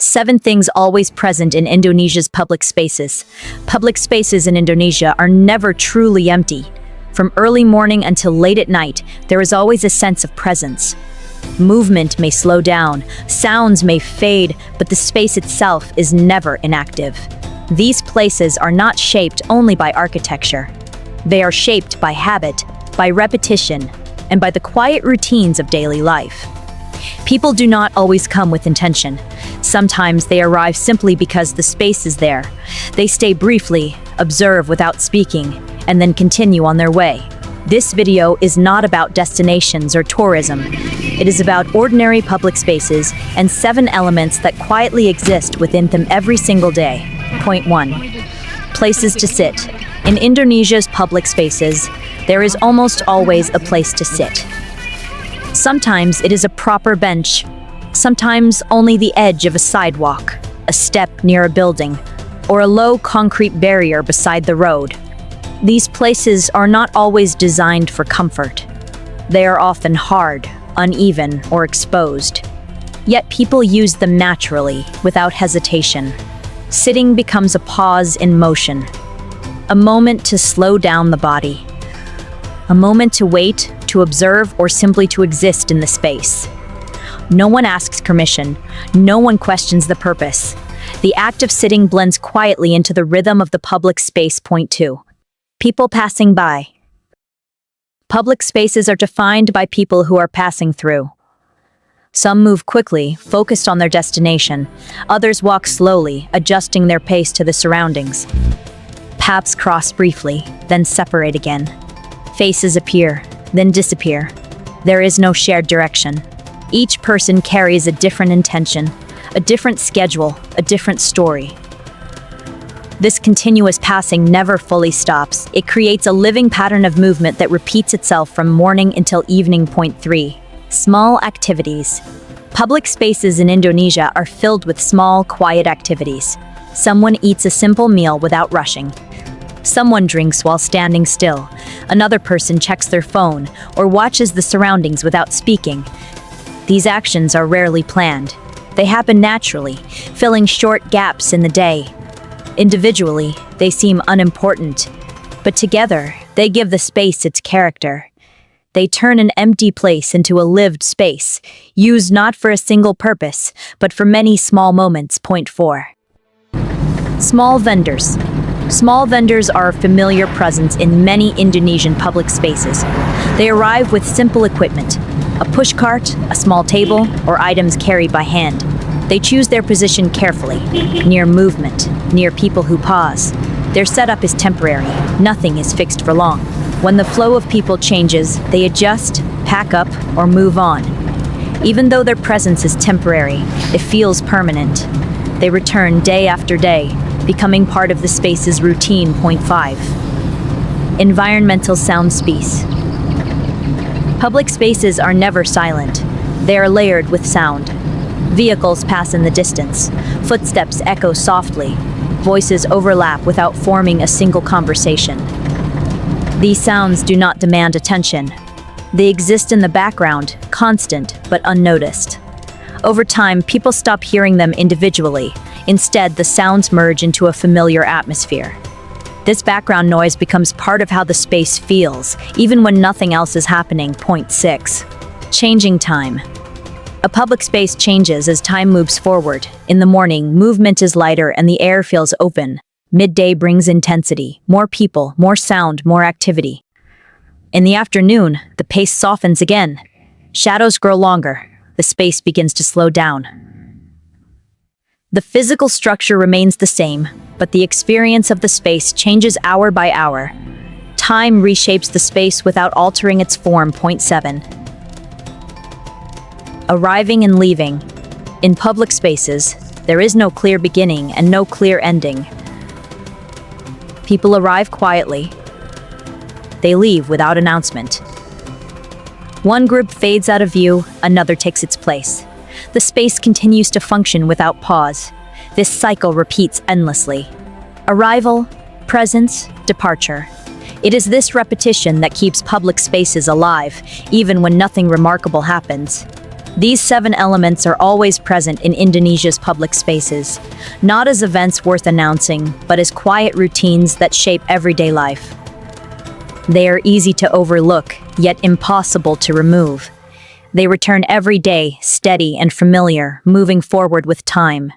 7 things always present in Indonesia's public spaces. Public spaces in Indonesia are never truly empty. From early morning until late at night, there is always a sense of presence. Movement may slow down, sounds may fade, but the space itself is never inactive. These places are not shaped only by architecture. They are shaped by habit, by repetition, and by the quiet routines of daily life. People do not always come with intention. Sometimes they arrive simply because the space is there. They stay briefly, observe without speaking, and then continue on their way. This video is not about destinations or tourism. It is about ordinary public spaces and 7 elements that quietly exist within them every single day. Point 1. Places to sit. In Indonesia's public spaces, there is almost always a place to sit. Sometimes it is a proper bench, sometimes only the edge of a sidewalk, a step near a building, or a low concrete barrier beside the road. These places are not always designed for comfort. They are often hard, uneven, or exposed. Yet people use them naturally, without hesitation. Sitting becomes a pause in motion, a moment to slow down the body, a moment to wait, to observe, or simply to exist in the space. No one asks permission, no one questions the purpose. The act of sitting blends quietly into the rhythm of the public space. Point 2. People passing by. Public spaces are defined by people who are passing through. Some move quickly, focused on their destination. Others walk slowly, adjusting their pace to the surroundings. Paths cross briefly, then separate again. Faces appear, then disappear. There is no shared direction. Each person carries a different intention, a different schedule, a different story. This continuous passing never fully stops. It creates a living pattern of movement that repeats itself from morning until evening. Point 3. Small activities. Public spaces in Indonesia are filled with small, quiet activities. Someone eats a simple meal without rushing. Someone drinks while standing still. Another person checks their phone or watches the surroundings without speaking. These actions are rarely planned. They happen naturally, filling short gaps in the day. Individually, they seem unimportant, but together, they give the space its character. They turn an empty place into a lived space, used not for a single purpose, but for many small moments. Point 4. Small vendors. Small vendors are a familiar presence in many Indonesian public spaces. They arrive with simple equipment, a pushcart, a small table, or items carried by hand. They choose their position carefully, near movement, near people who pause. Their setup is temporary, nothing is fixed for long. When the flow of people changes, they adjust, pack up, or move on. Even though their presence is temporary, it feels permanent. They return day after day, becoming part of the space's routine. Point 5. Environmental sound space. Public spaces are never silent. They are layered with sound. Vehicles pass in the distance. Footsteps echo softly. Voices overlap without forming a single conversation. These sounds do not demand attention. They exist in the background, constant but unnoticed. Over time, people stop hearing them individually. Instead, the sounds merge into a familiar atmosphere. This background noise becomes part of how the space feels, even when nothing else is happening. Point 6. Changing time. A public space changes as time moves forward. In the morning, movement is lighter and the air feels open. Midday brings intensity, more people, more sound, more activity. In the afternoon, the pace softens again. Shadows grow longer. The space begins to slow down. The physical structure remains the same, but the experience of the space changes hour by hour. Time reshapes the space without altering its form. Point 7. Arriving and leaving. In public spaces, there is no clear beginning and no clear ending. People arrive quietly. They leave without announcement. One group fades out of view, another takes its place. The space continues to function without pause. This cycle repeats endlessly. Arrival, presence, departure. It is this repetition that keeps public spaces alive, even when nothing remarkable happens. These 7 elements are always present in Indonesia's public spaces, not as events worth announcing, but as quiet routines that shape everyday life. They are easy to overlook, yet impossible to remove. They return every day, steady and familiar, moving forward with time.